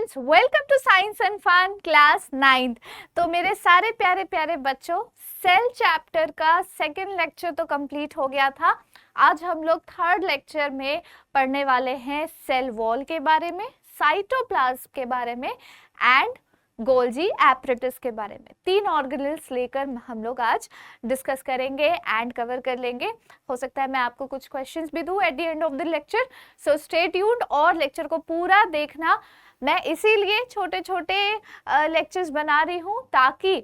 Students, welcome to science and fun class 9th। तो मेरे सारे प्यारे प्यारे बच्चों, सेल चैप्टर का सेकंड लेक्चर तो कंप्लीट हो गया था। आज हम लोग थर्ड लेक्चर में पढ़ने वाले हैं सेल वॉल के बारे में, साइटोप्लाज्म के बारे में एंड गोल्जी एपरेटस के बारे में। 3 ऑर्गेनेल्स लेकर हम लोग आज डिस्कस करेंगे एंड कवर कर लेंगे। हो सकता है मैं आपको कुछ क्वेश्चंस भी दूं at the end of the lecture, so stay tuned और लेक्चर को पूरा देखना। मैं इसीलिए छोटे छोटे लेक्चर्स बना रही हूं ताकि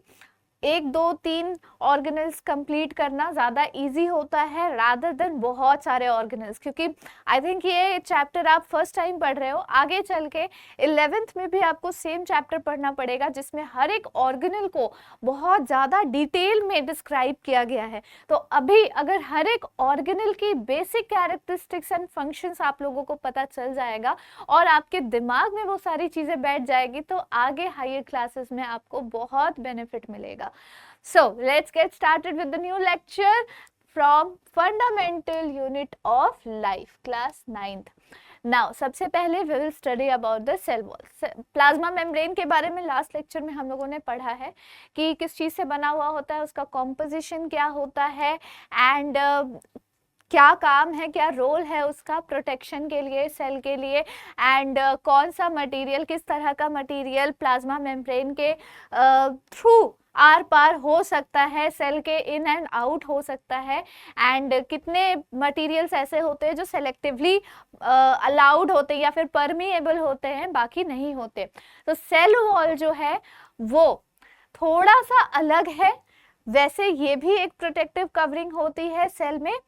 1, 2, 3 ऑर्गेनेल्स कंप्लीट करना ज़्यादा इजी होता है रादर देन बहुत सारे ऑर्गेनेल्स, क्योंकि आई थिंक ये चैप्टर आप फर्स्ट टाइम पढ़ रहे हो, आगे चल के 11th में भी आपको सेम चैप्टर पढ़ना पड़ेगा जिसमें हर एक ऑर्गेनेल को बहुत ज़्यादा डिटेल में डिस्क्राइब किया गया है। तो अभी अगर हर एक ऑर्गेनेल की बेसिक कैरेक्टरिस्टिक्स एंड फंक्शंस आप लोगों को पता चल जाएगा और आपके दिमाग में वो सारी चीज़ें बैठ जाएगी, तो आगे हायर क्लासेस में आपको बहुत बेनिफिट मिलेगा। So let's get started with the new lecture from fundamental unit of life, class 9th. Now सबसे पहले we will study about the cell wall. Plasma membrane के बारे में लास्ट लेक्चर में हम लोगों ने पढ़ा है कि किस चीज़ से बना हुआ होता है, उसका कॉम्पोजिशन क्या होता है एंड क्या काम है, क्या रोल है उसका प्रोटेक्शन के लिए, सेल के लिए एंड कौन सा मटेरियल, किस तरह का मटेरियल प्लाज्मा मेम्ब्रेन के थ्रू आर पार हो सकता है, सेल के इन एंड आउट हो सकता है एंड कितने मटेरियल्स ऐसे होते हैं जो सेलेक्टिवली अलाउड होते हैं या फिर परमिएबल होते हैं, बाकी नहीं होते। तो सेल वॉल जो है वो थोड़ा सा अलग है। वैसे ये भी एक प्रोटेक्टिव कवरिंग होती है सेल में।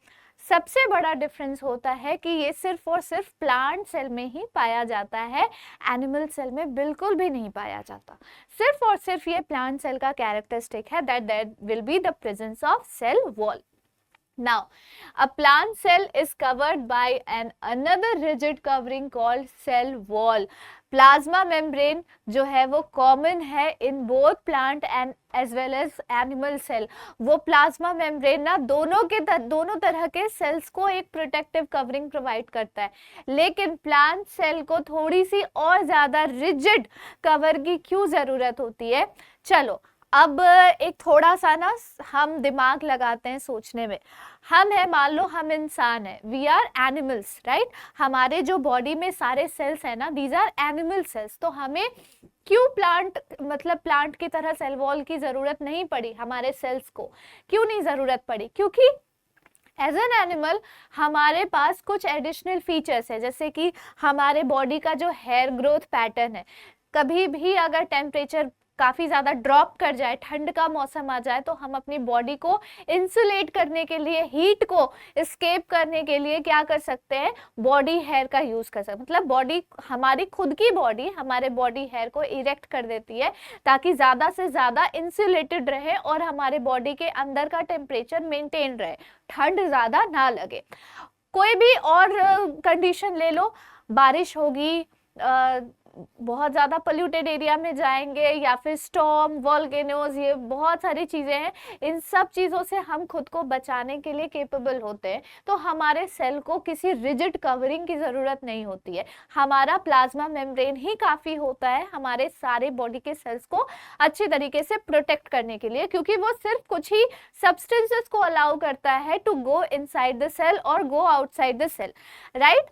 सबसे बड़ा डिफरेंस होता है कि ये सिर्फ और सिर्फ प्लांट सेल में ही पाया जाता है, एनिमल सेल में बिल्कुल भी नहीं पाया जाता। सिर्फ और सिर्फ ये प्लांट सेल का कैरेक्टरिस्टिक है that there will be the presence of cell wall. Now, a plant cell is covered by another rigid covering called cell wall. Plasma membrane जो है वो कॉमन है in both plant and as well as animal cell. वो plasma membrane ना दोनों तरह के sales को एक प्रोटेक्टिव कवरिंग प्रोवाइड करता है, लेकिन प्लांट सेल को थोड़ी सी और ज्यादा रिजिड कवर की क्यों जरूरत होती है। चलो अब एक थोड़ा सा ना हम दिमाग लगाते हैं सोचने में। हम है, मान लो हम इंसान है, वी आर एनिमल्स, राइट। हमारे जो बॉडी में सारे सेल्स है ना, दीज आर एनिमल सेल्स। तो हमें क्यों प्लांट की तरह सेल वॉल की जरूरत नहीं पड़ी, हमारे सेल्स को क्यों नहीं जरूरत पड़ी, क्योंकि एज एन एनिमल हमारे पास कुछ एडिशनल फीचर्स है, जैसे कि हमारे बॉडी का जो हेयर ग्रोथ पैटर्न है। कभी भी अगर टेम्परेचर काफ़ी ज़्यादा ड्रॉप कर जाए, ठंड का मौसम आ जाए, तो हम अपनी बॉडी को इंसुलेट करने के लिए, हीट को एस्केप करने के लिए क्या कर सकते हैं, बॉडी हेयर का यूज़ कर सकते हैं। मतलब बॉडी, हमारी खुद की बॉडी हमारे बॉडी हेयर को इरेक्ट कर देती है ताकि ज़्यादा से ज़्यादा इंसुलेटेड रहे और हमारे बॉडी के अंदर का टेम्परेचर मेंटेन रहे, ठंड ज़्यादा ना लगे। कोई भी और कंडीशन ले लो, बारिश होगी, बहुत ज़्यादा पोल्यूटेड एरिया में जाएंगे या फिर स्टॉर्म, वोल्केनोज, ये बहुत सारी चीज़ें हैं। इन सब चीज़ों से हम खुद को बचाने के लिए केपेबल होते हैं, तो हमारे सेल को किसी रिजिड कवरिंग की ज़रूरत नहीं होती है। हमारा प्लाज्मा मेम्ब्रेन ही काफ़ी होता है हमारे सारे बॉडी के सेल्स को अच्छी तरीके से प्रोटेक्ट करने के लिए, क्योंकि वो सिर्फ कुछ ही सब्सटेंसेस को अलाउ करता है to go inside the cell और go outside the cell, right.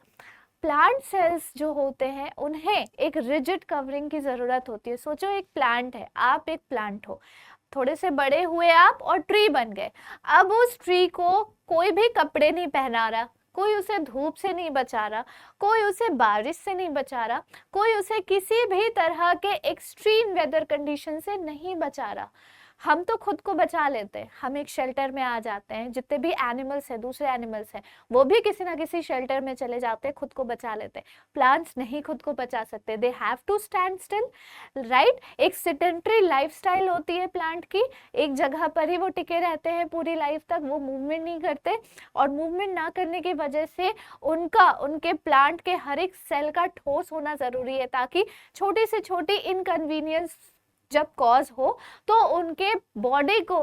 Plant cells जो होते हैं उन्हें एक रिजिड कवरिंग की ज़रूरत होती है। सोचो एक प्लांट है, आप एक प्लांट हो, थोड़े से बड़े हुए आप और ट्री बन गए। अब उस ट्री को कोई भी कपड़े नहीं पहना रहा, कोई उसे धूप से नहीं बचा रहा, कोई उसे बारिश से नहीं बचा रहा, कोई उसे किसी भी तरह के एक्सट्रीम वेदर कंडीशन से नहीं बचा रहा। हम तो खुद को बचा लेते हैं, हम एक शेल्टर में आ जाते हैं। जितने भी एनिमल्स हैं, दूसरे एनिमल्स हैं, वो भी किसी ना किसी शेल्टर में चले जाते हैं, खुद को बचा लेते हैं। प्लांट्स नहीं खुद को बचा सकते, they have to stand still, right. एक सेडेंटरी लाइफस्टाइल होती है प्लांट की, एक जगह पर ही वो टिके रहते हैं पूरी लाइफ तक, वो मूवमेंट नहीं करते। और मूवमेंट ना करने की वजह से उनके प्लांट के हर एक सेल का ठोस होना जरूरी है, ताकि छोटी से छोटी इनकन्वीनियंस जब कॉज हो तो उनके बॉडी को,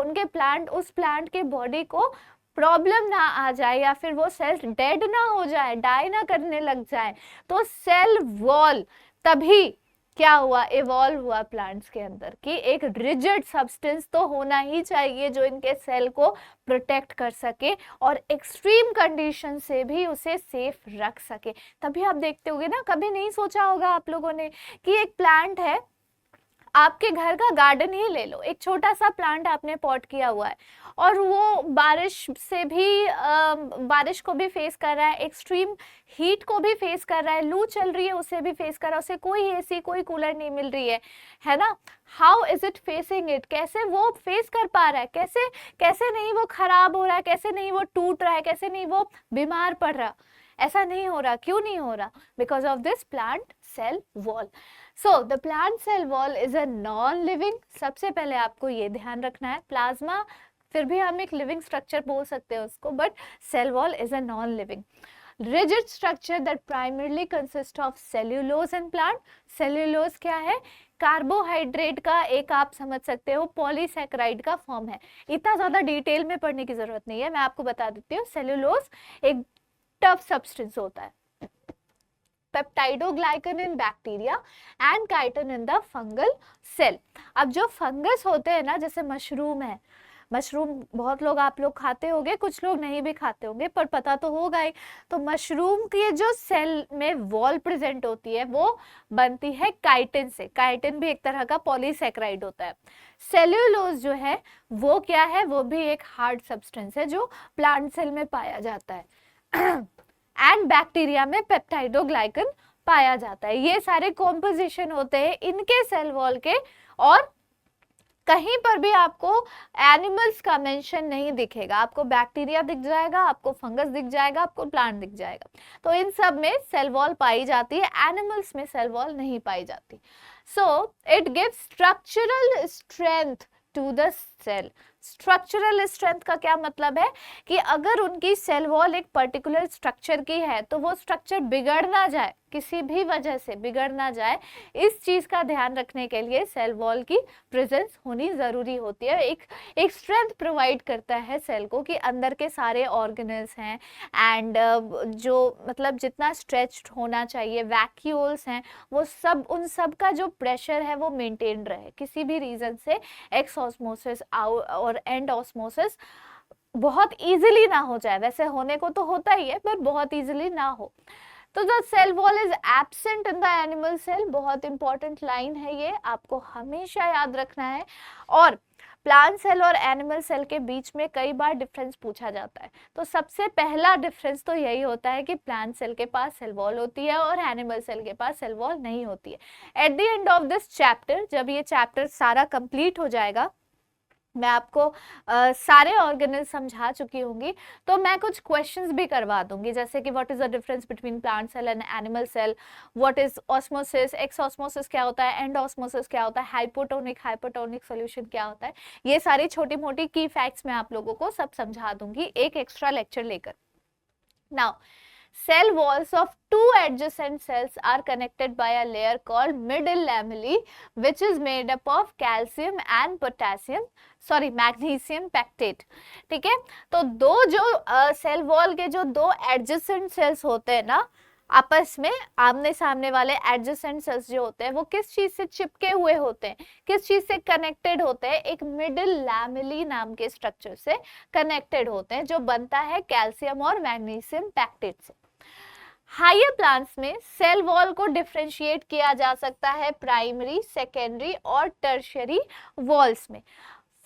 उस प्लांट के बॉडी को प्रॉब्लम ना आ जाए या फिर वो सेल्स डेड ना हो जाए, डाई ना करने लग जाए। तो सेल वॉल तभी क्या हुआ, इवॉल्व हुआ प्लांट्स के अंदर कि एक रिजिड सब्सटेंस तो होना ही चाहिए जो इनके सेल को प्रोटेक्ट कर सके और एक्सट्रीम कंडीशन से भी उसे सेफ रख सके। तभी आप देखते होगे ना, कभी नहीं सोचा होगा आप लोगों ने कि एक प्लांट है, आपके घर का गार्डन ही ले लो, एक छोटा सा प्लांट आपने पॉट किया हुआ है और वो बारिश से भी बारिश को भी फेस कर रहा है, एक्सट्रीम हीट को भी फेस कर रहा है, लू चल रही है उसे भी फेस कर रहा है, उसे कोई एसी कोई कूलर नहीं मिल रही है ना। How is it facing it, कैसे वो फेस कर पा रहा है, कैसे कैसे नहीं वो खराब हो रहा है, कैसे नहीं वो टूट रहा है, कैसे नहीं वो बीमार पड़ रहा, ऐसा नहीं हो रहा। क्यों नहीं हो रहा? Because of this plant cell wall. So the plant cell wall is a non living, सबसे पहले आपको ये ध्यान रखना है, प्लाज्मा फिर भी हम एक लिविंग स्ट्रक्चर बोल सकते हैं उसको, but cell wall is a non living rigid structure that primarily consists of cellulose in plant। cellulose क्या है? कार्बोहाइड्रेट का एक, आप समझ सकते हो, पॉलीसैकेराइड का फॉर्म है। इतना ज्यादा डिटेल में पढ़ने की जरूरत नहीं है, मैं आपको बता देती हूँ। सेल्यूलोज एक टफ सब्सटेंस होता है, peptidoglycan in bacteria and chitin in the fungal cell. अब जो फंगस होते हैं ना, जैसे मशरूम है, मशरूम बहुत लोग आप लोग खाते होंगे, कुछ लोग नहीं भी खाते होंगे, पर पता तो होगा ही। तो मशरूम की जो सेल में वॉल प्रेजेंट होती है वो बनती है काइटिन से। काइटिन भी एक तरह का पॉलीसैकेराइड होता है। सेल्यूलोज जो है वो क्या है? वो भी एक हार्ड सब्सटेंस है जो प्लांट सेल में पाया जाता है एंड बैक्टीरिया में पेप्टाइडोग्लाइकन पाया जाता है। ये सारे कॉम्पोजिशन होते हैं इनके सेल वॉल के, और कहीं पर भी आपको एनिमल्स का मेंशन नहीं दिखेगा। आपको बैक्टीरिया दिख जाएगा, आपको फंगस दिख जाएगा, आपको प्लांट दिख जाएगा। तो इन सब में सेल वॉल पाई जाती है, एनिमल्स में सेल वॉल नहीं पाई जाती। So it gives structural strength to the cell. Structural strength का क्या मतलब है कि अगर उनकी सेल वॉल एक पर्टिकुलर स्ट्रक्चर की है तो वो स्ट्रक्चर बिगड़ ना जाए, किसी भी वजह से बिगड़ ना जाए, इस चीज का ध्यान रखने के लिए सेल वॉल की प्रेजेंस होनी जरूरी होती है। एक स्ट्रेंथ प्रोवाइड करता है सेल को कि अंदर के सारे ऑर्गेनल्स हैं एंड जो मतलब जितना स्ट्रेच्ड होना चाहिए, वैक्यूल्स हैं, वो सब, उन सब का जो प्रेशर है वो मेंटेन रहे, किसी भी रीजन से एक्स ऑस्मोसिस और एंड ऑस्मोसिस बहुत इजीली ना हो जाए। वैसे होने को तो होता ही है, पर बहुत इजीली ना हो। तो the cell wall is absent in the animal cell, बहुत इंपॉर्टेंट लाइन है ये, आपको हमेशा याद रखना है। और प्लांट सेल और एनिमल सेल के बीच में कई बार डिफरेंस पूछा जाता है। तो सबसे पहला डिफरेंस तो यही होता है कि प्लांट सेल के पास सेल वॉल होती है और एनिमल सेल के पास सेल वॉल नहीं होती है। At the end of this chapter, जब ये चैप्टर सारा कंप्लीट हो जाएगा, मैं आपको सारे ऑर्गेनल समझा चुकी होंगी, तो मैं कुछ क्वेश्चंस भी करवा दूंगी, जैसे कि what is the difference between plant cell and animal cell, what is osmosis, exosmosis क्या होता है, एंड ऑस्मोसिस क्या होता है, हाइपोटोनिक सॉल्यूशन क्या होता है। ये सारी छोटी मोटी की फैक्ट्स मैं आप लोगों को सब समझा दूंगी एक एक्स्ट्रा लेक्चर लेकर। Now cell walls of two adjacent cells are connected by a layer called middle lamellae, which is made up of calcium and magnesium pectate। ठीक है, तो दो जो सेल वॉल के जो दो एडजेसेंट सेल्स होते हैं ना, आपस में आमने सामने वाले एडजेसेंट सेल्स जो होते हैं, वो किस चीज से चिपके हुए होते हैं, किस चीज से कनेक्टेड होते हैं? एक मिडिल लैमेली नाम के स्ट्रक्चर से कनेक्टेड होते हैं, जो बनता है कैल्शियम और मैग्नीशियम पैक्टेट से। हायर प्लांट्स में सेल वॉल को डिफरेंशिएट किया जा सकता है प्राइमरी, सेकेंडरी और टर्शियरी वॉल्स में।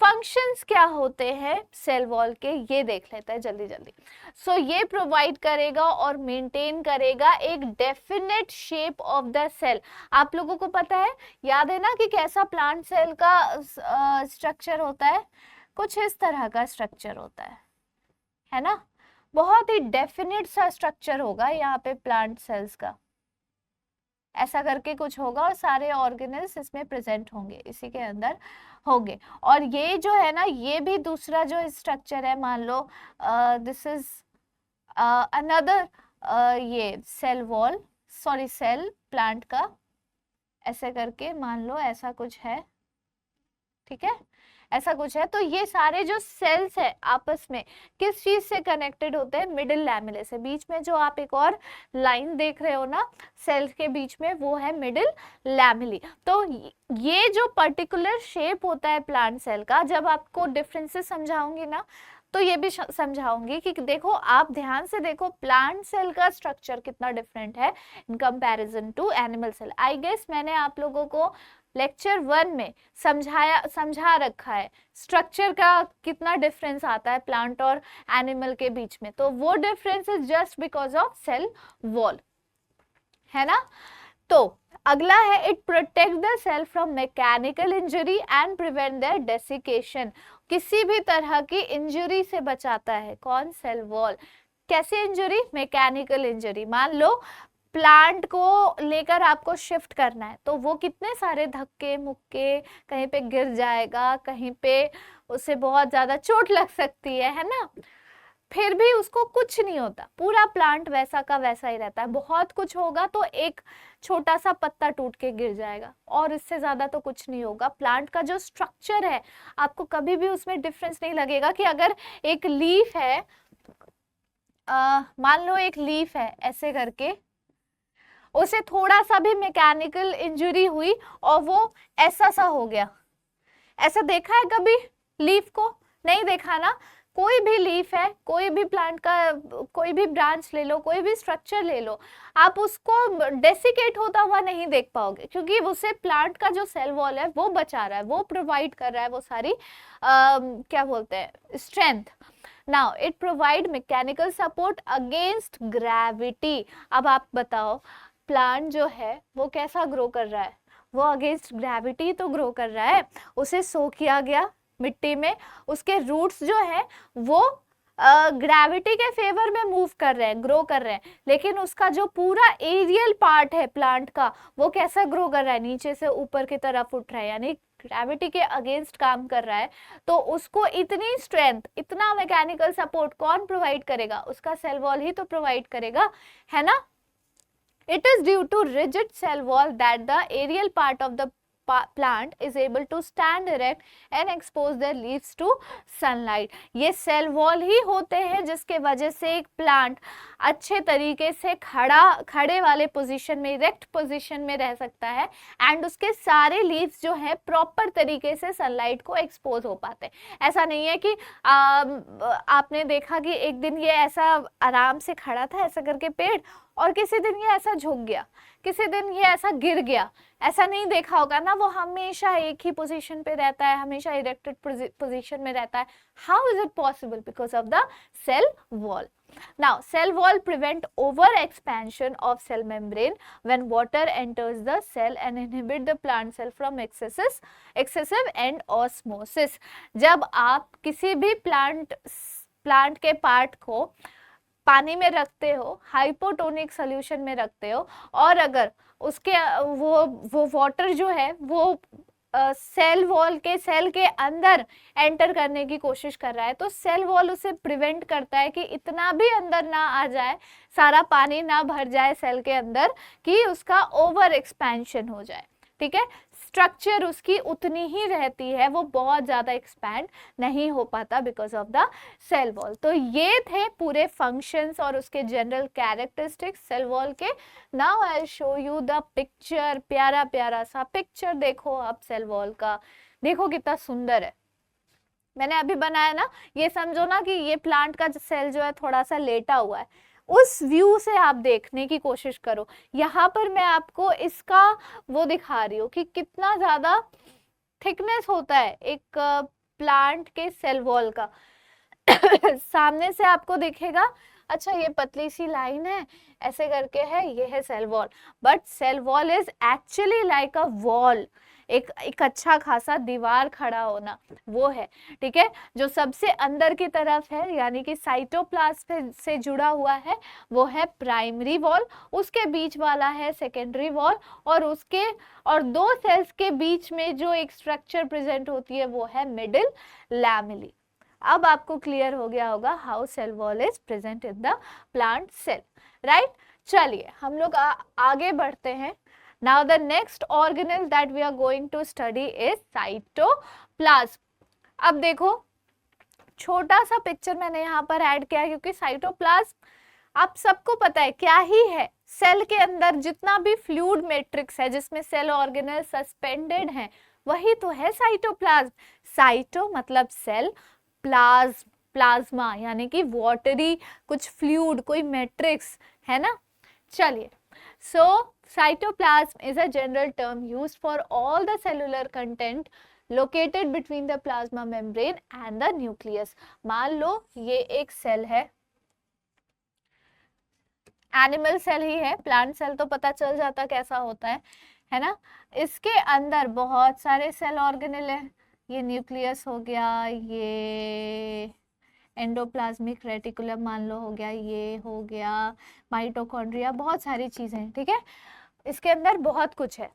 फंक्शंस क्या होते हैं सेल वॉल के, ये देख लेते हैं जल्दी जल्दी। सो ये प्रोवाइड करेगा और मेंटेन करेगा एक definite shape of the cell. आप लोगों को पता है, याद है ना कि कैसा प्लांट सेल का स्ट्रक्चर होता है? कुछ इस तरह का स्ट्रक्चर होता है ना, बहुत ही डेफिनेट सा स्ट्रक्चर होगा यहाँ पे प्लांट सेल्स का, ऐसा करके कुछ होगा और सारे ऑर्गेनल्स इसमें प्रेजेंट होंगे, इसी के अंदर होंगे। और ये जो है ना, ये भी दूसरा जो स्ट्रक्चर है, मान लो दिस इज अनदर ये cell wall, sorry cell plant का, ऐसे करके मान लो ऐसा कुछ है, ठीक है, ऐसा कुछ है। तो ये सारे जो सेल्स है आपस में किस चीज से कनेक्टेड होते हैं, मिडिल लैमेले से। बीच में जो आप एक और लाइन देख रहे हो ना सेल्स के बीच में, वो है मिडिल लैमेली। तो ये जो पर्टिकुलर शेप होता है प्लांट सेल का, जब आपको डिफरेंसेस समझाऊंगी ना तो ये भी समझाऊंगी कि देखो, आप ध्यान से देखो प्लांट सेल का स्ट्रक्चर कितना डिफरेंट है in comparison to animal cell. I guess मैंने आप लोगों को लेक्चर 1 में समझा रखा है स्ट्रक्चर का कितना डिफरेंस आता है प्लांट और एनिमल के बीच में। तो वो difference is just because of cell wall, है ना। तो अगला है, it protect the cell from mechanical injury and prevent their desiccation. किसी भी तरह की इंजरी से बचाता है कौन, सेल वॉल। कैसे इंजरी, मैकेनिकल इंजरी। मान लो प्लांट को लेकर आपको शिफ्ट करना है तो वो कितने सारे धक्के मुक्के, कहीं पे गिर जाएगा, कहीं पे उसे बहुत ज्यादा चोट लग सकती है ना, फिर भी उसको कुछ नहीं होता, पूरा प्लांट वैसा का वैसा ही रहता है। बहुत कुछ होगा तो एक छोटा सा पत्ता टूट के गिर जाएगा और इससे ज्यादा तो कुछ नहीं होगा। प्लांट का जो स्ट्रक्चर है आपको कभी भी उसमें डिफरेंस नहीं लगेगा कि अगर एक लीफ है, मान लो एक लीफ है ऐसे करके, उसे थोड़ा सा भी मैकेनिकल इंजरी हुई और वो ऐसा सा हो गया, ऐसा देखा है कभी लीफ को? नहीं देखा ना। कोई भी लीफ है, कोई भी प्लांट का कोई भी ब्रांच ले लो, कोई भी स्ट्रक्चर ले लो, आप उसको डेसिकेट होता हुआ नहीं देख पाओगे क्योंकि उसे प्लांट का जो सेल वॉल है वो बचा रहा है, वो प्रोवाइड कर रहा है वो सारी क्या बोलते हैं, strength. Now it provide mechanical support against gravity. अब आप बताओ प्लांट जो है वो कैसा ग्रो कर रहा है, वो अगेंस्ट ग्रेविटी तो ग्रो कर रहा है। उसे सो किया गया मिट्टी में, उसके रूट्स जो है वो ग्रेविटी के फेवर में मूव कर रहे हैं, ग्रो कर रहे हैं, लेकिन उसका जो पूरा एरियल पार्ट है प्लांट का वो कैसा ग्रो कर रहा है, नीचे से ऊपर की तरफ उठ रहा है, यानी ग्रेविटी के अगेंस्ट काम कर रहा है। तो उसको इतनी स्ट्रेंथ, इतना मैकेनिकल सपोर्ट कौन प्रोवाइड करेगा, उसका सेल वॉल ही तो प्रोवाइड करेगा, है ना। It is due to rigid cell wall that the aerial part of the plant is able to stand erect and expose their leaves to sunlight। ये cell wall ही होते हैं जिसके वजह से एक प्लांट अच्छे तरीके से खड़े वाले पोजीशन में, इरेक्ट पोजीशन में रह सकता है एंड उसके सारे लीव्स जो है प्रॉपर तरीके से सनलाइट को एक्सपोज हो पाते हैं। ऐसा नहीं है कि आपने देखा कि एक दिन ये ऐसा आराम से खड़ा था ऐसा करके पेड़, और किसी दिन ये ऐसा झुक गया, किसी दिन ये ऐसा गिर गया, ऐसा नहीं देखा होगा ना। वो हमेशा एक ही पोजीशन पे रहता है, हमेशा इरेक्टेड पोजीशन में रहता है। How is it possible? Because of the cell wall. Now, cell wall prevent over expansion of cell membrane when water enters the cell and inhibit the plant cell from excessive end osmosis। जब आप किसी भी plant के part को पानी में रखते हो, हाइपोटोनिक सोल्यूशन में रखते हो, और अगर उसके वो वाटर जो है वो सेल वॉल के सेल के अंदर एंटर करने की कोशिश कर रहा है, तो सेल वॉल उसे प्रिवेंट करता है कि इतना भी अंदर ना आ जाए, सारा पानी ना भर जाए सेल के अंदर कि उसका ओवर एक्सपेंशन हो जाए। ठीक है, स्ट्रक्चर उसकी उतनी ही रहती है, वो बहुत ज्यादा एक्सपैंड नहीं हो पाता because of the cell wall. तो ये थे पूरे फंक्शंस और उसके जनरल कैरेक्टरिस्टिक्स सेल वॉल के। Now I show you the picture, प्यारा प्यारा सा पिक्चर देखो आप सेल वॉल का, देखो कितना सुंदर है। मैंने अभी बनाया ना, ये समझो ना कि ये प्लांट का सेल जो है थोड़ा सा लेटा हुआ है, उस व्यू से आप देखने की कोशिश करो। यहाँ पर मैं आपको इसका वो दिखा रही हूँ कि कितना ज्यादा थिकनेस होता है एक प्लांट के सेल वॉल का। सामने से आपको दिखेगा, अच्छा ये पतली सी लाइन है ऐसे करके है, ये है cell wall, but cell wall is actually like a wall, एक अच्छा खासा दीवार खड़ा होना वो है। ठीक है, जो सबसे अंदर की तरफ है यानी कि साइटोप्लाज्म से जुड़ा हुआ है वो है प्राइमरी वॉल, उसके बीच वाला है सेकेंडरी वॉल, और दो सेल्स के बीच में जो एक स्ट्रक्चर प्रेजेंट होती है वो है मिडिल लैमेली। अब आपको क्लियर हो गया होगा how cell wall is present in the plant cell, right. चलिए हम लोग आगे बढ़ते हैं। Now the next organelle that we are going to study is cytoplasm. अब देखो छोटा सा पिक्चर मैंने यहाँ पर ऐड किया है क्योंकि साइटोप्लाज्म आप सबको पता है क्या ही है, सेल के अंदर जितना भी फ्लूइड मैट्रिक्स है जिसमें सेल ऑर्गेनल सस्पेंडेड है वही तो है साइटोप्लाज्म। साइटो मतलब सेल, प्लाज्मा यानी कि वाटरी कुछ फ्लूइड कोई मैट्रिक्स है ना। चलिए, सो cytoplasm is a general term used for all the cellular content located between the plasma membrane and the nucleus. मान लो ये एक सेल है, एनिमल सेल ही है, प्लांट सेल तो पता चल जाता कैसा होता है ना। इसके अंदर बहुत सारे सेल ऑर्गेनेल है, ये न्यूक्लियस हो गया, ये एंडोप्लाज्मिक रेटिकुलम मान लो हो गया, ये हो गया माइटोकॉन्ड्रिया, बहुत सारी चीजें, ठीक है, इसके अंदर बहुत कुछ है।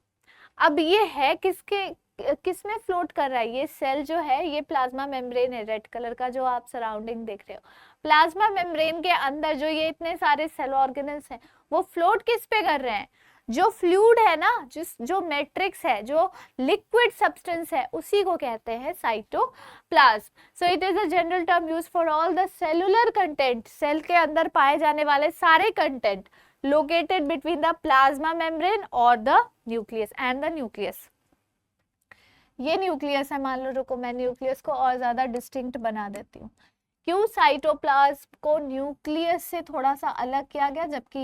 अब ये है किसमें फ्लोट कर रहा है, ये सेल जो है ये प्लाज्मा मेम्ब्रेन है, रेड कलर का जो आप सराउंडिंग देख रहे हो। प्लाज्मा मेम्ब्रेन के अंदर जो ये इतने सारे सेल ऑर्गेनल्स हैं वो फ्लोट किस पे कर रहे हैं, जो फ्लूइड है ना, जो मैट्रिक्स है, जो लिक्विड सब्सटेंस है, उसी को कहते हैं cytoplasm. So it is a general term used for all the cellular content, cell के अंदर पाए जाने वाले सारे content located between the plasma membrane or the nucleus and the nucleus. ये न्यूक्लियस है, मान लो, रुको मैं न्यूक्लियस को और ज्यादा डिस्टिंक्ट बना देती हूँ। क्यों साइटोप्लाज्म को न्यूक्लियस से थोड़ा सा अलग किया गया, जबकि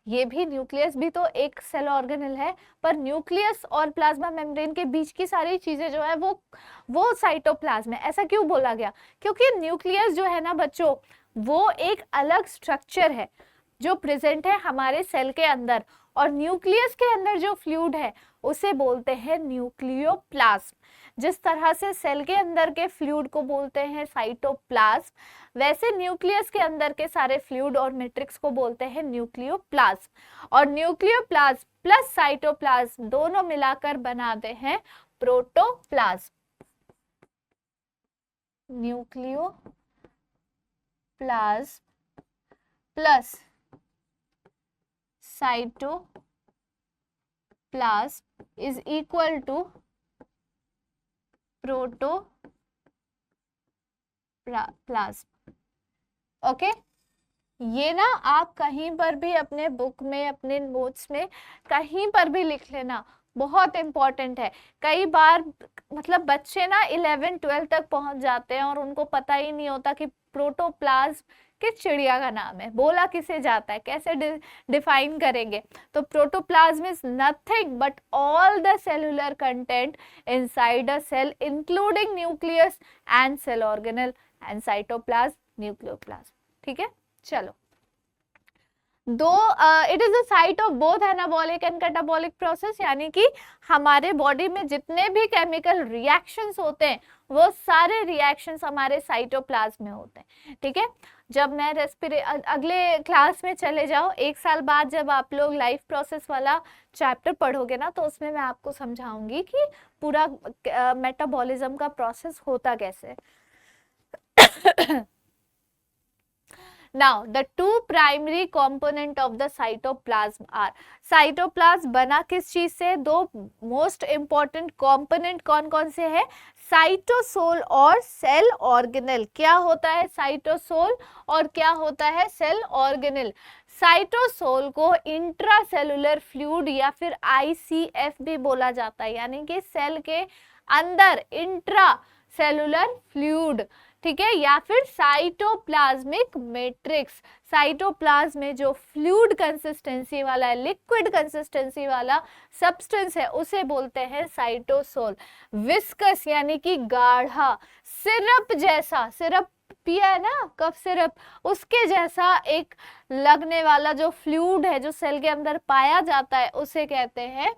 ये भी न्यूक्लियस भी तो एक सेल ऑर्गेनल है, पर न्यूक्लियस और प्लाज्मा मेम्ब्रेन के बीच की सारी चीजें जो है वो साइटोप्लाज्म है। ऐसा क्यों बोला गया, क्योंकि न्यूक्लियस जो है ना बच्चों वो एक अलग स्ट्रक्चर है जो प्रेजेंट है हमारे सेल के अंदर, और न्यूक्लियस के अंदर जो फ्लूइड है उसे बोलते हैं न्यूक्लियोप्लाज्म। जिस तरह से सेल के अंदर के फ्लूइड को बोलते हैं साइटोप्लाज्म, वैसे न्यूक्लियस के अंदर के सारे फ्लूइड और मैट्रिक्स को बोलते हैं न्यूक्लियोप्लाज्म। और न्यूक्लियोप्लाज्म प्लस साइटोप्लाज्म दोनों मिलाकर बनाते हैं protoplasm. Nucleoplasm plus cytoplasm is equal to protoplasm. Okay, ये ना आप कहीं पर भी अपने बुक में, अपने नोट्स में कहीं पर भी लिख लेना, बहुत इंपॉर्टेंट है। कई बार मतलब बच्चे ना 11-12 तक पहुंच जाते हैं और उनको पता ही नहीं होता कि प्रोटोप्लाज्म किस चिड़िया का नाम है, बोला किसे जाता है, कैसे डिफाइन करेंगे। तो protoplasm is nothing but all the cellular content inside a cell including nucleus and cell organelle and cytoplasm nucleoplasm. ठीक है, चलो, दो it is a site of both anabolic and catabolic process, यानी कि हमारे बॉडी में जितने भी केमिकल रिएक्शंस होते हैं वो सारे रिएक्शंस हमारे साइटोप्लाज्म में होते हैं। ठीक है, जब मैं अगले क्लास में चले जाओ, 1 साल बाद जब आप लोग लाइफ प्रोसेस वाला चैप्टर पढ़ोगे ना, तो उसमें मैं आपको समझाऊंगी कि पूरा मेटाबॉलिज्म का प्रोसेस होता कैसे। Now, the two primary component of the cytoplasm are, cytoplasm बना किस चीज से, दो मोस्ट इंपॉर्टेंट component कौन कौन से है, साइटोसोल और सेल ऑर्गेनेल। क्या होता है साइटोसोल और क्या होता है सेल ऑर्गेनेल। साइटोसोल को इंट्रासेलुलर फ्लूइड या फिर ICF भी बोला जाता है, यानी कि सेल के अंदर इंट्रा सेलुलर फ्लूइड, ठीक है, या फिर साइटोप्लाज्मिक मैट्रिक्स। साइटोप्लाज्म में जो फ्लूइड कंसिस्टेंसी वाला है, लिक्विड कंसिस्टेंसी वाला सब्सटेंस है, उसे बोलते हैं साइटोसोल। विस्कस यानी कि गाढ़ा, सिरप जैसा, सिरप पिया है ना, कफ सिरप, उसके जैसा एक लगने वाला जो फ्लूइड है जो सेल के अंदर पाया जाता है उसे कहते हैं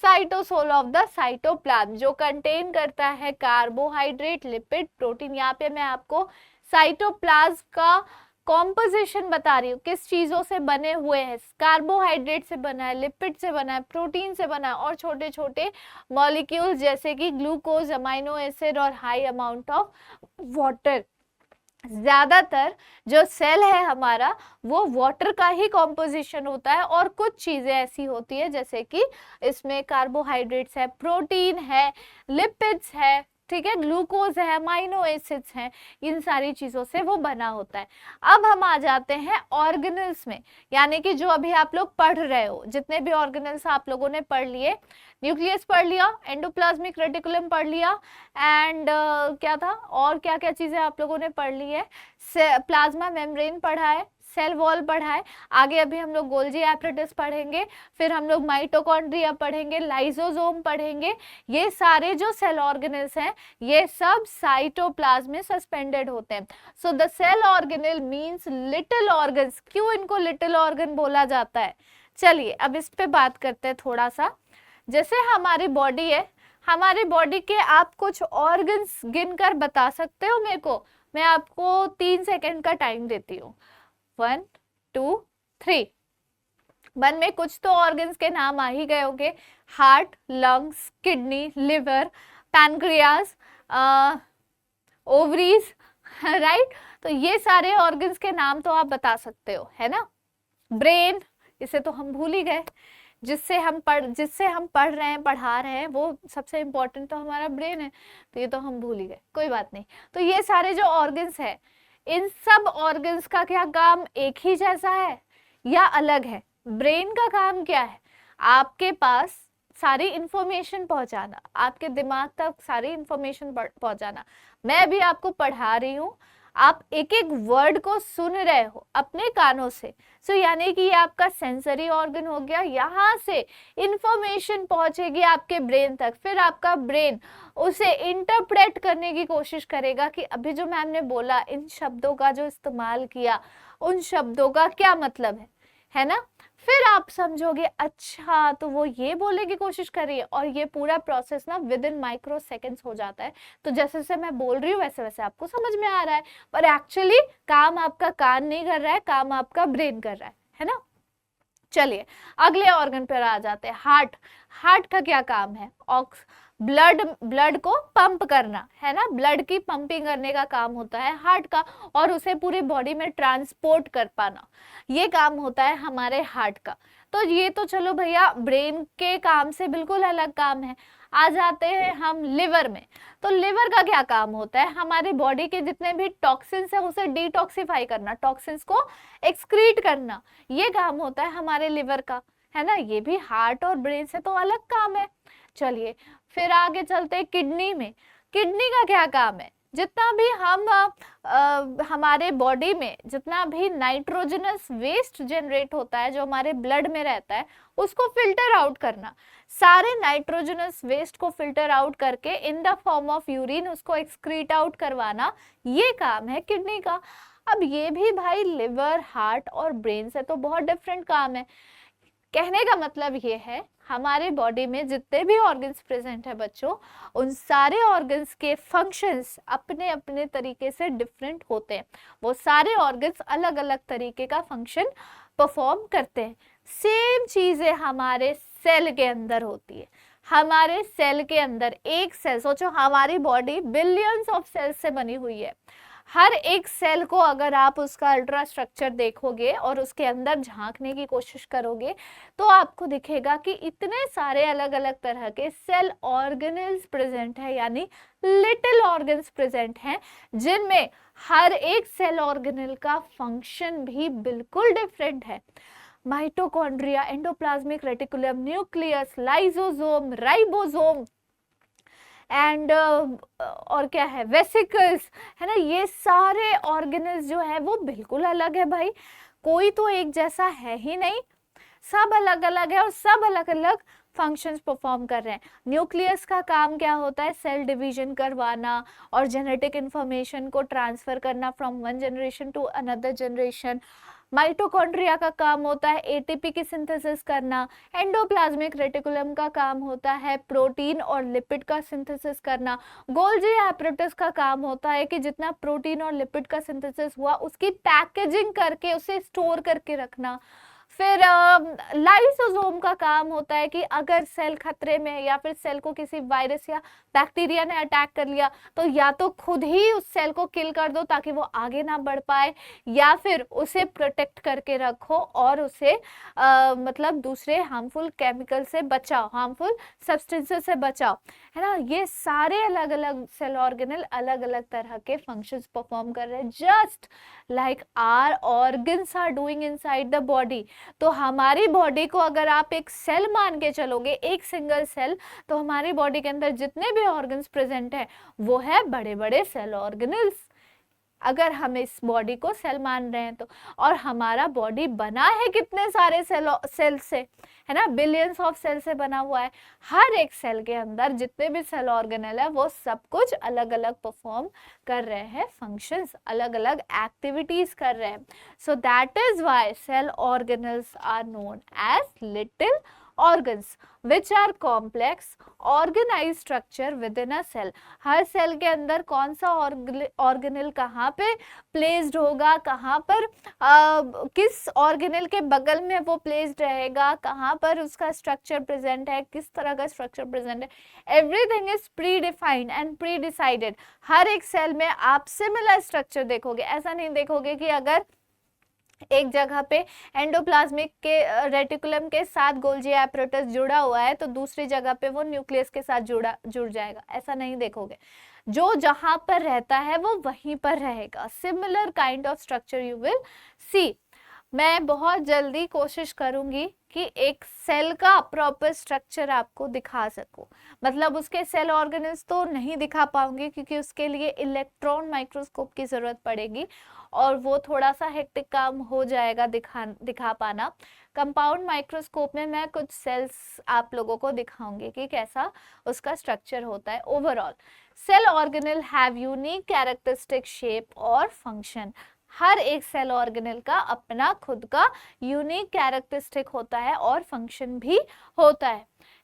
साइटोसोल ऑफ द साइटोप्लाज्म, जो कंटेन करता है कार्बोहाइड्रेट, लिपिड, प्रोटीन। यहाँ पे मैं आपको साइटोप्लाज्म का कॉम्पोजिशन बता रही हूँ, किस चीजों से बने हुए हैं। कार्बोहाइड्रेट से बना है, लिपिड से बना है, प्रोटीन से बना है, और छोटे छोटे मॉलिक्यूल जैसे कि ग्लूकोज, अमाइनो एसिड और हाई अमाउंट ऑफ वाटर। ज्यादातर जो सेल है हमारा वो वाटर का ही कॉम्पोजिशन होता है, और कुछ चीजें ऐसी होती है जैसे कि इसमें कार्बोहाइड्रेट्स है, प्रोटीन है, लिपिड्स है, ठीक है, ग्लूकोज है, अमाइनो एसिड्स हैं, इन सारी चीजों से वो बना होता है। अब हम आ जाते हैं ऑर्गेनल्स में, यानी कि जो अभी आप लोग पढ़ रहे हो, जितने भी ऑर्गेनल्स आप लोगों ने पढ़ लिए, न्यूक्लियस पढ़ लिया, एंडोप्लाज्मिक रेटिकुलम पढ़ लिया, एंड क्या था और क्या क्या चीजें आप लोगों ने पढ़ ली है, प्लाज्मा मेम्ब्रेन पढ़ा है, सेल वॉल पढ़ा है, आगे अभी हम लोग गोल्जी एपरेटस पढ़ेंगे, फिर हम लोग माइटोकॉन्ड्रिया पढ़ेंगे, लाइसोसोम पढ़ेंगे। ये सारे जो सेल ऑर्गेनल्स हैं ये सब साइटोप्लाज्म में सस्पेंडेड होते हैं। So the cell organelle means little organs. क्यों इनको लिटिल ऑर्गन बोला जाता है? चलिए अब इस पे बात करते हैं थोड़ा सा। जैसे हमारी बॉडी है, हमारी बॉडी के आप कुछ ऑर्गन्स गिनकर बता सकते हो मेरे को? मैं आपको 3 सेकंड का टाइम देती हूँ। 1 2 3। मन में कुछ तो ऑर्गन्स के नाम आ ही गए होंगे, heart, lungs, kidney, liver, pancreas, ovaries, right. तो ये सारे ऑर्गन्स के नाम तो आप बता सकते हो, है ना। ब्रेन, इसे तो हम भूल ही गए, जिससे हम पढ़ रहे हैं, पढ़ा रहे हैं, वो सबसे इंपॉर्टेंट तो हमारा ब्रेन है, तो ये तो हम भूल ही गए, कोई बात नहीं। तो ये सारे जो ऑर्गन्स है, इन सब ऑर्गन्स का क्या काम एक ही जैसा है या अलग है? ब्रेन का काम क्या है? आपके पास सारी इंफॉर्मेशन पहुंचाना, आपके दिमाग तक सारी इंफॉर्मेशन पहुंचाना। मैं भी आपको पढ़ा रही हूँ, आप एक एक वर्ड को सुन रहे हो अपने कानों से। सो यानी कि ये आपका सेंसरी ऑर्गन हो गया, यहाँ से इंफॉर्मेशन पहुंचेगी आपके ब्रेन तक, फिर आपका ब्रेन उसे इंटरप्रेट करने की कोशिश करेगा कि अभी जो मैम ने बोला, इन शब्दों का जो इस्तेमाल किया, उन शब्दों का क्या मतलब है ना। फिर आप समझोगे अच्छा तो वो ये बोलने की कोशिश कर रही है, और ये पूरा प्रोसेस ना विद इन माइक्रो सेकेंड्स हो जाता है। तो जैसे जैसे मैं बोल रही हूँ वैसे वैसे आपको समझ में आ रहा है, पर एक्चुअली काम आपका कान नहीं कर रहा है, काम आपका ब्रेन कर रहा है ना। चलिए अगले ऑर्गन पर आ जाते हैं, हार्ट। हार्ट का क्या काम है? ब्लड को पंप करना, है ना, ब्लड की पंपिंग करने का काम होता है हार्ट का, और उसे पूरी बॉडी में ट्रांसपोर्ट कर पाना, ये काम होता है हमारे हार्ट का। तो ये तो चलो भैया ब्रेन के काम से बिल्कुल अलग काम है। आ जाते हैं हम लिवर में। तो लिवर का क्या काम होता है? हमारी बॉडी के जितने भी टॉक्सिन्स है उसे डिटॉक्सिफाई करना, टॉक्सिन्स को एक्सक्रीट करना, ये काम होता है हमारे लिवर का, है ना। ये भी हार्ट और ब्रेन से तो अलग काम है। चलिए फिर आगे चलते हैं किडनी में। किडनी का क्या काम है? जितना भी हमारे बॉडी में जितना भी नाइट्रोजनस वेस्ट जनरेट होता है, जो हमारे ब्लड में रहता है, उसको फिल्टर आउट करना, सारे नाइट्रोजनस वेस्ट को फिल्टर आउट करके in the form of urine उसको एक्सक्रीट आउट करवाना, ये काम है किडनी का। अब ये भी भाई लिवर, हार्ट और ब्रेन से तो बहुत डिफरेंट काम है। कहने का मतलब ये है हमारे बॉडी में जितने भी ऑर्गन्स प्रेजेंट है बच्चों, उन सारे ऑर्गन्स के फंक्शंस अपने अपने तरीके से डिफरेंट होते हैं। वो सारे ऑर्गन्स अलग अलग तरीके का फंक्शन परफॉर्म करते हैं। सेम चीजें हमारे सेल के अंदर होती है। हमारे सेल के अंदर एक सेल, सोचो हमारी बॉडी बिलियंस ऑफ सेल्स से बनी हुई है। हर एक सेल को अगर आप उसका अल्ट्रा स्ट्रक्चर देखोगे और उसके अंदर झांकने की कोशिश करोगे तो आपको दिखेगा कि इतने सारे अलग अलग तरह के सेल ऑर्गेनल्स प्रेजेंट है, यानी लिटिल ऑर्गन्स प्रेजेंट हैं, जिनमें हर एक सेल ऑर्गेनल का फंक्शन भी बिल्कुल डिफरेंट है। Mitochondria, endoplasmic reticulum, nucleus, lysosome, ribosome and और क्या है, वेसिकल्स, है ना। ये सारे ऑर्गेनल्स जो है वो बिल्कुल अलग है भाई, कोई तो एक जैसा है ही नहीं, सब अलग अलग है और सब अलग अलग फंक्शंस परफॉर्म कर रहे हैं। न्यूक्लियस का काम क्या होता है? सेल डिवीजन करवाना और जेनेटिक इंफॉर्मेशन को ट्रांसफर करना from one generation to another generation. Mitochondria का काम होता है एटीपी की सिंथेसिस करना। एंडोप्लाज्मिक रेटिकुलम का काम होता है प्रोटीन और लिपिड का सिंथेसिस करना। गोल्जी एपरेटस का काम होता है कि जितना प्रोटीन और लिपिड का सिंथेसिस हुआ उसकी पैकेजिंग करके उसे स्टोर करके रखना। फिर लाइसोसोम का काम होता है कि अगर सेल खतरे में है या फिर सेल को किसी वायरस या बैक्टीरिया ने अटैक कर लिया तो या तो खुद ही उस सेल को किल कर दो ताकि वो आगे ना बढ़ पाए, या फिर उसे प्रोटेक्ट करके रखो और उसे मतलब दूसरे हार्मफुल केमिकल से बचाओ, हार्मफुल सब्सटेंसेस से बचाओ, है ना। ये सारे अलग अलग सेल ऑर्गेनल अलग अलग तरह के फंक्शंस परफॉर्म कर रहे हैं, just like our organs are doing inside the body. तो हमारी बॉडी को अगर आप एक सेल मान के चलोगे, एक सिंगल सेल, तो हमारी बॉडी के अंदर जितने भी ऑर्गन्स प्रेजेंट है वो है बड़े बड़े सेल ऑर्गेनल्स, अगर हम इस बॉडी को सेल मान रहे हैं तो। और हमारा बॉडी बना है कितने सारे सेल से, है ना, बिलियंस ऑफ सेल से बना हुआ है। हर एक सेल के अंदर जितने भी सेल ऑर्गेनल है वो सब कुछ अलग अलग परफॉर्म कर रहे हैं, फंक्शंस अलग अलग एक्टिविटीज कर रहे हैं। So that is why cell organelles are known as little organs which are complex organized structure within a cell। हर सेल के अंदर कौन सा ऑर्गेनल कहाँ पे प्लेस्ड होगा, कहाँ पर किस ऑर्गेनल के बगल में वो प्लेस्ड रहेगा, कहाँ पर उसका स्ट्रक्चर प्रेजेंट है, किस तरह का स्ट्रक्चर प्रेजेंट है, everything is predefined and predecided. हर एक सेल में आप सिमिलर स्ट्रक्चर देखोगे, ऐसा नहीं देखोगे कि अगर एक जगह पे एंडोप्लाज्मिक के रेटिकुलम के साथ गोल्जी एपरेटस जुड़ा हुआ है तो दूसरी जगह पे वो न्यूक्लियस के साथ जुड़ जाएगा, ऐसा नहीं देखोगे। जो जहां पर रहता है वो वहीं पर रहेगा। Similar kind of structure you will see. मैं बहुत जल्दी कोशिश करूंगी कि एक सेल का प्रॉपर स्ट्रक्चर आपको दिखा सकूं, मतलब उसके सेल ऑर्गेनल्स तो नहीं दिखा पाऊंगी क्योंकि उसके लिए इलेक्ट्रॉन माइक्रोस्कोप की जरूरत पड़ेगी और वो थोड़ा सा हेक्टिक काम हो जाएगा दिखा पाना। कंपाउंड माइक्रोस्कोप में मैं कुछ सेल्स आप लोगों को दिखाऊंगी कि कैसा उसका स्ट्रक्चर होता है। Overall cell organelle have unique characteristic shape और फंक्शन। हर एक सेल ऑर्गेनल का अपना खुद का यूनिक कैरेक्टरिस्टिक होता है और फंक्शन भी होता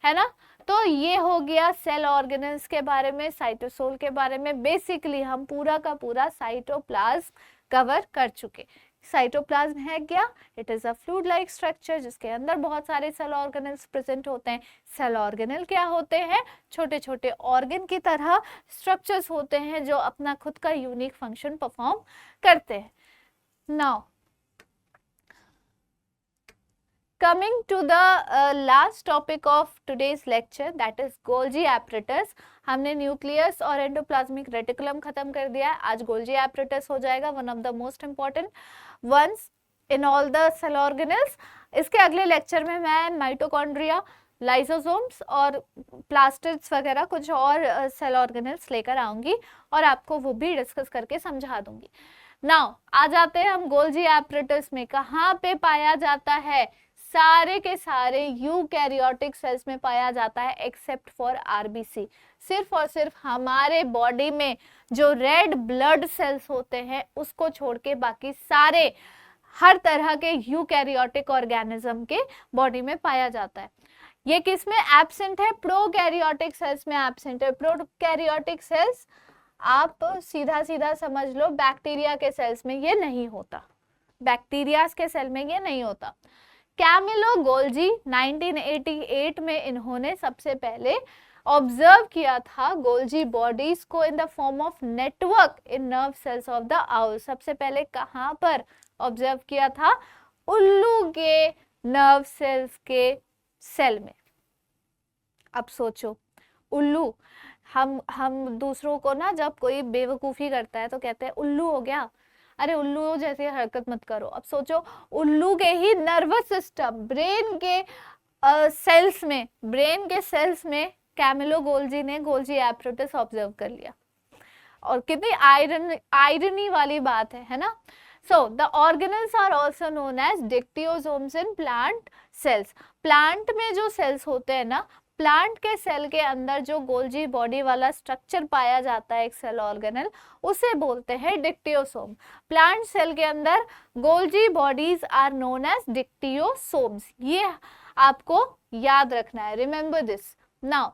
है ना। तो ये हो गया सेल ऑर्गेनल्स के बारे में, साइटोसोल के बारे में। बेसिकली हम पूरा का पूरा साइटोप्लाज्म कवर कर चुके। साइटोप्लाज्म है क्या? It is a fluid like structure जिसके अंदर बहुत सारे सेल ऑर्गेनल्स प्रेजेंट होते हैं। सेल ऑर्गेनल क्या होते हैं? छोटे छोटे ऑर्गन की तरह स्ट्रक्चर्स होते हैं जो अपना खुद का यूनिक फंक्शन परफॉर्म करते हैं। Now coming to the last topic of today's lecture, that is Golgi apparatus। हमने न्यूक्लियस और एंडोप्लाज्मिक रेटिकुलम खत्म कर दिया है, आज गोल्जी apparatus हो जाएगा, one of the most important ones in all the cell organelles. इसके अगले लेक्चर में मैं माइटोकॉन्ड्रिया, लाइसोसोम्स और प्लास्टिड्स वगैरह कुछ और सेल ऑर्गेनल्स लेकर आऊंगी और आपको वो भी डिस्कस करके समझा दूंगी। नाउ आ जाते हैं हम गोल्जी apparatus में। कहाँ पे पाया जाता है? सारे के सारे यूकैरियोटिक सेल्स में पाया जाता है एक्सेप्ट फॉर आरबीसी। सिर्फ और सिर्फ हमारे बॉडी में जो रेड ब्लड सेल्स होते हैं उसको छोड़ के बाकी सारे हर तरह के यूकैरियोटिक ऑर्गेनिज्म के बॉडी में पाया जाता है। ये किस में एब्सेंट है? प्रोकैरियोटिक सेल्स में एब्सेंट है। प्रोकैरियोटिक सेल्स आप सीधा सीधा समझ लो बैक्टीरिया के सेल्स में ये नहीं होता, बैक्टीरिया के सेल में ये नहीं होता। कैमिलो गोल्जी 1988 में इन्होंने सबसे पहले ऑब्जर्व किया था गोल्जी बॉडीज को in the form of network in nerve cells of the owl. सबसे पहले कहां पर ऑब्जर्व किया था? उल्लू के नर्व सेल्स के सेल में। अब सोचो, उल्लू, हम दूसरों को ना जब कोई बेवकूफी करता है तो कहते हैं उल्लू हो गया, अरे उल्लू जैसी हरकत मत करो। अब सोचो उल्लू के ही नर्वस सिस्टम, ब्रेन के सेल्स में कैमिलो गोल्जी ने गोल्जी एपरेटस ऑब्जर्व कर लिया। और कितनी आयरनी वाली बात है ना। So the organelles are also known as dictyosomes in plant cells. Plant में जो सेल्स होते हैं ना, प्लांट के सेल के अंदर जो गोल्जी बॉडी वाला स्ट्रक्चर पाया जाता है एक सेल ऑर्गेनल, उसे बोलते हैं डिक्टियोसोम। प्लांट सेल के अंदर Golgi bodies are known as dictyosomes. ये आपको याद रखना है, रिमेंबर दिस। नाउ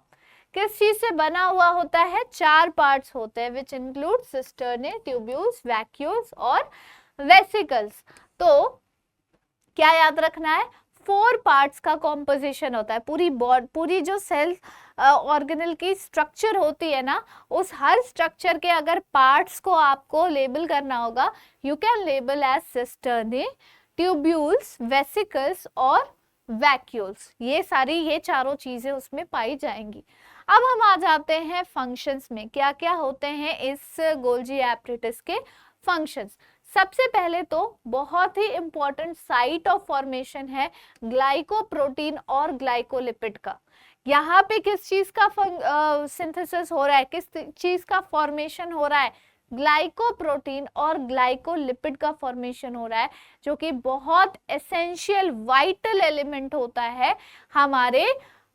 किस चीज से बना हुआ होता है? 4 पार्ट्स होते हैं which include cisternae, tubules, vacuoles और वेसिकल्स। तो क्या याद रखना है? 4 पार्ट्स का कॉम्पोजिशन होता है। पूरी जो सेल ऑर्गेनल की स्ट्रक्चर होती है ना, उस हर स्ट्रक्चर के अगर पार्ट्स को आपको लेबल करना होगा, you can label as cisternae, tubules, vesicles और वैक्यूल्स। ये चारों चीजें उसमें पाई जाएंगी। अब हम आ जाते हैं फंक्शंस में, क्या क्या होते हैं इस गोल्जी एपरेटस के फंक्शंस। सबसे पहले तो बहुत ही इंपॉर्टेंट साइट ऑफ फॉर्मेशन है ग्लाइकोप्रोटीन और ग्लाइकोलिपिड का। यहाँ पे किस चीज का सिंथेसिस हो रहा है, किस चीज का फॉर्मेशन हो रहा है? ग्लाइकोप्रोटीन और ग्लाइकोलिपिड का फॉर्मेशन हो रहा है, जो कि बहुत एसेंशियल वाइटल एलिमेंट होता है हमारे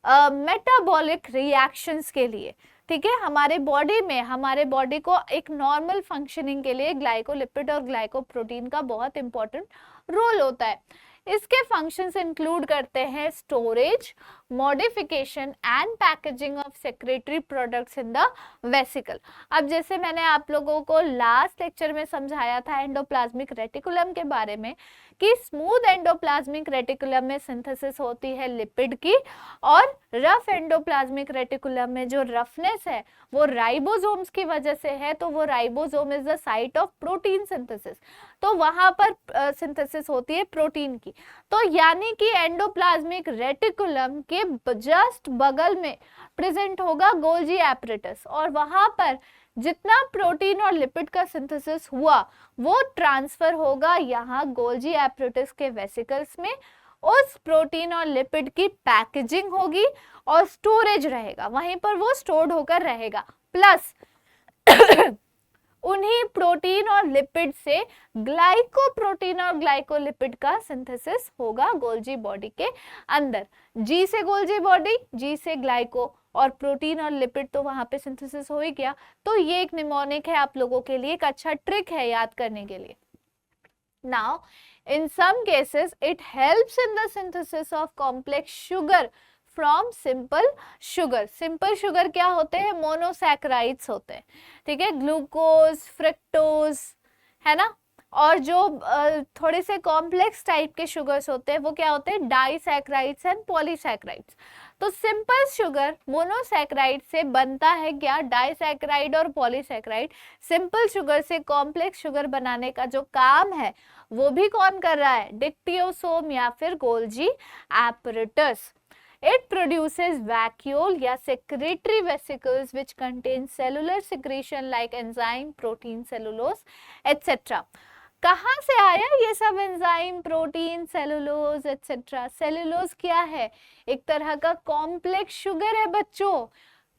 मेटाबॉलिक रिएक्शंस के लिए। ठीक है, हमारे बॉडी को एक नॉर्मल फंक्शनिंग के लिए ग्लाइकोलिपिड और ग्लाइकोप्रोटीन का बहुत इंपॉर्टेंट रोल होता है। इसके फंक्शंस इंक्लूड करते हैं storage, modification and packaging of secretary products in the vesicle. अब जैसे मैंने आप लोगों को लास्ट लेक्चर में समझाया था एंडोप्लाज्मिक रेटिकुलम के बारे में, कि स्मूथ एंडोप्लाज्मिक रेटिकुलम में सिंथेसिस होती है लिपिड की, और रफ एंडोप्लाज्मिक रेटिकुलम में जो रफनेस है वो राइबोसोम्स की वजह से है। तो वो ribosome is the site of protein synthesis, तो वहां पर सिंथेसिस होती है प्रोटीन की। तो यानी कि एंडोप्लाज्मिक रेटिकुलम के जस्ट बगल में प्रेजेंट होगा गोल्जी एपरेटस, और वहां पर जितना प्रोटीन और लिपिड का सिंथेसिस हुआ वो ट्रांसफर होगा यहाँ गोल्जी एपरेटस के वेसिकल्स में। उस प्रोटीन और लिपिड की पैकेजिंग होगी और स्टोरेज रहेगा, वहीं पर वो स्टोर्ड होकर रहेगा। प्लस उन्हीं प्रोटीन और लिपिड से ग्लाइकोप्रोटीन और ग्लाइकोलिपिड का सिंथेसिस होगा गोल्जी बॉडी के अंदर। जी से गोल्जी बॉडी, जी से ग्लाइको, और प्रोटीन और लिपिड तो वहां पे सिंथेसिस हो ही गया। तो ये एक निमोनिक है आप लोगों के लिए, एक अच्छा ट्रिक है याद करने के लिए। Now in some cases it helps in the synthesis of complex sugar from simple sugar. Simple sugar क्या होते हैं? मोनोसैकराइड्स होते हैं। ठीक है, ग्लूकोज, फ्रक्टोज, है ना। और जो थोड़े से कॉम्प्लेक्स टाइप के शुगर्स होते हैं वो क्या होते हैं? डाइसैकराइड्स एंड पॉलीसैकराइड्स। तो सिंपल शुगर मोनोसैकराइड से बनता है क्या? डाइसैकराइड और पॉलीसैकराइड। सिंपल शुगर से कॉम्प्लेक्स शुगर बनाने का जो काम है वो भी कौन कर रहा है? डिक्टियोसोम या फिर Golgi apparatus. It produces vacuole या secretory vesicles which contain cellular secretion like enzyme, protein, cellulose, etc. कहाँ से आया ये सब enzyme, protein, cellulose etcetera? Cellulose क्या है? एक तरह का कॉम्प्लेक्स शुगर है बच्चों।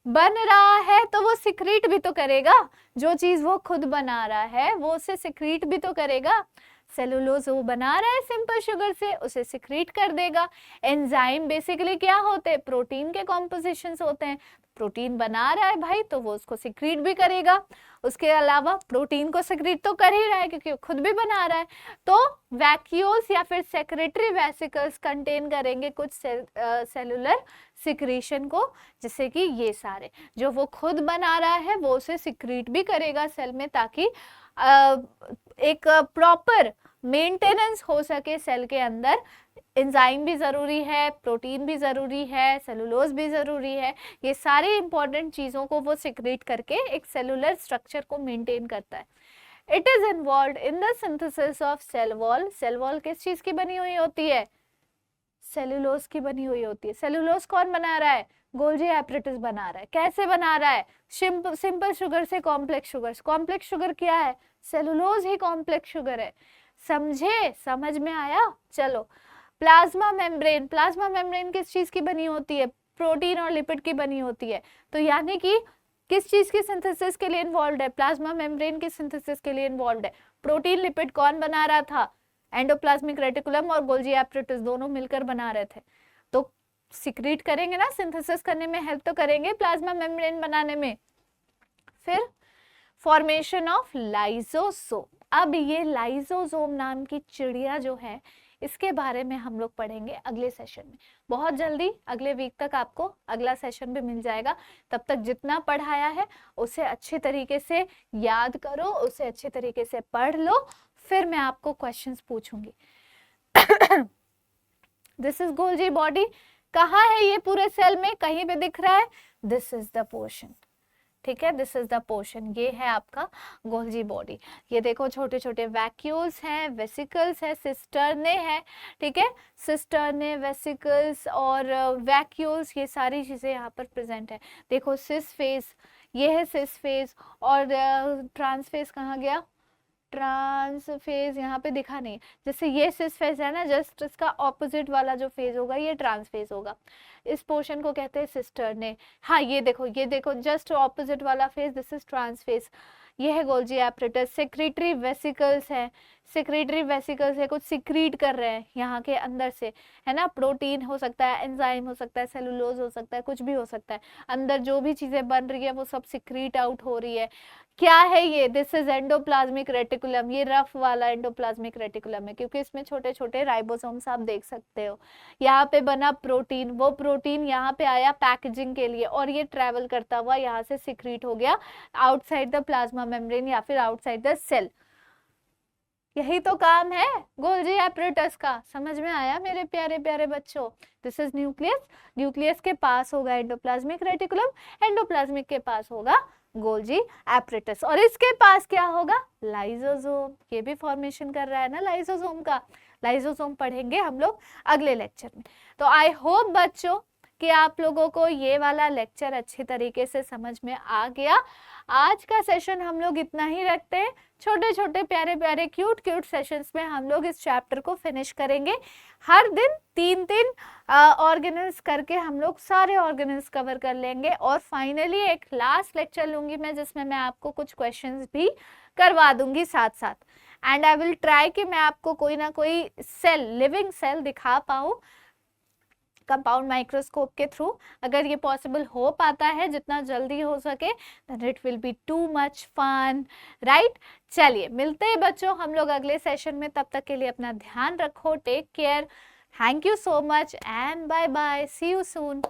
बन रहा है तो वो सिक्रीट भी तो करेगा, जो चीज वो खुद बना रहा है वो उसे सिक्रीट भी तो करेगा। सेलुलोज वो बना रहा है सिंपल शुगर से, उसे सिक्रीट कर देगा। एंजाइम बेसिकली क्या होते हैं? प्रोटीन के कॉम्पोजिशंस होते हैं। प्रोटीन बना रहा है भाई तो वो उसको सिक्रीट भी करेगा। उसके अलावा प्रोटीन को सिक्रीट तो कर ही रहा है क्योंकि वो खुद भी बना रहा है। तो वैक्यूल्स या फिर सेक्रेटरी वेसिकल्स कंटेन करेंगे कुछ सेलुलर सिक्रीशन को, जैसे कि ये सारे जो वो खुद बना रहा है वो उसे सिक्रीट भी करेगा सेल में, ताकि एक प्रॉपर मेंटेनेंस हो सके सेल के अंदर। एंजाइम भी जरूरी है, प्रोटीन भी जरूरी है, सेलुलोज भी जरूरी है। ये सारी इंपॉर्टेंट चीजों को वो सिक्रीट करके एक सेलुलर स्ट्रक्चर को मेंटेन करता है। It is involved in the synthesis of cell wall. Cell wall किस चीज की बनी हुई होती है? सेलुलोज की बनी हुई होती है। सेलुलोज कौन बना रहा है? गोल्जी एपरेटस बना रहा है। कैसे बना रहा है? सिंपल शुगर से कॉम्प्लेक्स शुगर। कॉम्प्लेक्स शुगर क्या है? सेलुलोज ही कॉम्प्लेक्स शुगर है। समझे? समझ में आया? चलो, प्लाज्मा मेम्ब्रेन। प्लाज्मा मेम्ब्रेन किस चीज की बनी होती है? प्रोटीन और लिपिड की बनी होती है। तो यानी कि किस चीज की सिंथेसिस के लिए इन्वॉल्व है? प्लाज्मा मेम्ब्रेन की सिंथेसिस के लिए इन्वॉल्व है। प्रोटीन लिपिड कौन बना रहा था? एंडोप्लाज्मिक रेटिकुलम और गोल्जी एपरेटस दोनों मिलकर बना रहे थे। तो सिक्रीट करेंगे ना, सिंथेसिस करने में हेल्प तो करेंगे प्लाज्मा मेम्ब्रेन बनाने में। फिर फॉर्मेशन ऑफ लाइसोसोम। अब ये लाइसोसोम नाम की चिड़िया जो है, इसके बारे में हम लोग पढ़ेंगे अगले सेशन में। बहुत जल्दी अगले वीक तक आपको अगला सेशन भी मिल जाएगा। तब तक जितना पढ़ाया है उसे अच्छे तरीके से याद करो, उसे अच्छे तरीके से पढ़ लो, फिर मैं आपको क्वेश्चंस पूछूंगी। This is Golgi body. कहाँ है ये पूरे सेल में? कहीं पे दिख रहा है? दिस इज द पोर्शन, ठीक है, दिस इज द पोर्शन, ये है आपका गोल्जी बॉडी। ये देखो छोटे छोटे वैक्यूल्स हैं, वेसिकल्स है, सिस्टर्ने है, ठीक है, सिस्टर्ने, वेसिकल्स और वैक्यूल्स, ये सारी चीजें यहाँ पर प्रेजेंट है। देखो सिस फेज, ये है सिस फेज, और ट्रांस फेज कहाँ गया? ट्रांस फेज यहाँ पे दिखा नहीं। जैसे ये सिस फेज है ना, जस्ट इसका ऑपोजिट वाला जो फेज होगा ये ट्रांस फेज होगा। इस पोर्शन को कहते हैं सिस्टर्ने। हाँ ये देखो जस्ट ऑपोजिट वाला phase, this is trans phase. ये है गोल्जी एपरेटस। सेक्रेटरी वेसिकल्स है, सेक्रेटरी वेसिकल्स है, कुछ सिक्रीट कर रहे हैं यहाँ के अंदर से, है ना, प्रोटीन हो सकता है, एंजाइम हो सकता है, सेलुलोज हो सकता है, कुछ भी हो सकता है। अंदर जो भी चीजें बन रही है वो सब सिक्रीट आउट हो रही है। क्या है ये? This is endoplasmic reticulum. ये रफ वाला एंडोप्लाज्मिक रेटिकुलम है, क्योंकि इसमें छोटे छोटे राइबोसोम्स आप देख सकते हो। यहाँ पे बना प्रोटीन, वो प्रोटीन यहाँ पे आया पैकेजिंग के लिए, और ये ट्रेवल करता हुआ यहाँ से सिक्रीट हो गया आउटसाइड द प्लाज्मा मेम्ब्रेन या फिर आउटसाइड द सेल। यही तो काम है गोल्जी एपरेटस का। समझ में आया मेरे प्यारे प्यारे बच्चों? This is nucleus. न्यूक्लियस के पास होगा एंडोप्लाज्मिक रेटिकुलम, एंडोप्लाज्मिक के पास होगा गोल्जी एपरेटस, और इसके पास क्या होगा? लाइसोसोम। ये भी फॉर्मेशन कर रहा है ना लाइसोसोम का। लाइसोसोम पढ़ेंगे हम लोग अगले लेक्चर में। तो आई होप बच्चों कि आप लोगों को ये वाला लेक्चर अच्छी तरीके से समझ में आ गया। आज का सेशन हम लोग इतना ही रखते हैं। छोटे छोटे प्यारे प्यारे क्यूट क्यूट सेशंस में हम लोग इस चैप्टर को फिनिश करेंगे। हर दिन 3-3 ऑर्गेनल्स करके हम लोग सारे ऑर्गेनल्स कवर कर लेंगे, और फाइनली एक लास्ट लेक्चर लूंगी मैं जिसमें मैं आपको कुछ क्वेश्चंस भी करवा दूंगी साथ साथ। एंड आई विल ट्राई कि मैं आपको कोई ना कोई सेल, लिविंग सेल दिखा पाऊँ कंपाउंड माइक्रोस्कोप के थ्रू। अगर ये पॉसिबल हो पाता है जितना जल्दी हो सके, then it will be too much fun, right? चलिए मिलते हैं बच्चों हम लोग अगले सेशन में। तब तक के लिए अपना ध्यान रखो, take care, thank you so much and bye bye, see you soon.